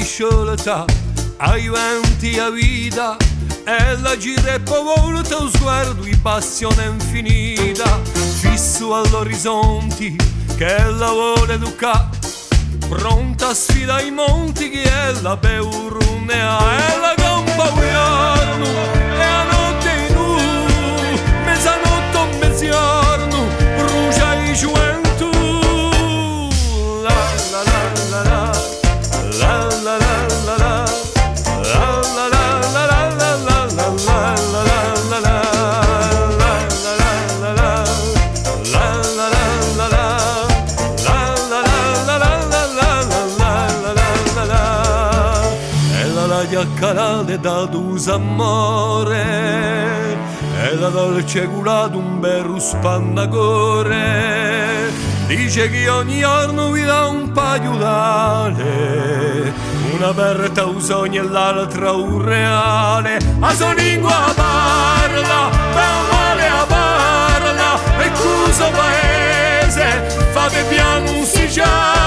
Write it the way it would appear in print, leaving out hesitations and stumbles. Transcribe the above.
sciolta, ai venti a vita, e la gira e poi volta lo sguardo di passione infinita, fisso all'orizzonte che la vuole educare, pronta a sfida i monti che è la beurunea e la gamba giorno e la notte in mezzanotte o mezzogiorno brucia i gioventù la la la la la la la la la calate da amore e la dolce cura d'un bel spannacore dice che ogni giorno vi dà un paio d'ale, una aperta un sogno e l'altra un reale, a sua lingua parla per male a parla e questo paese fate piano un siciano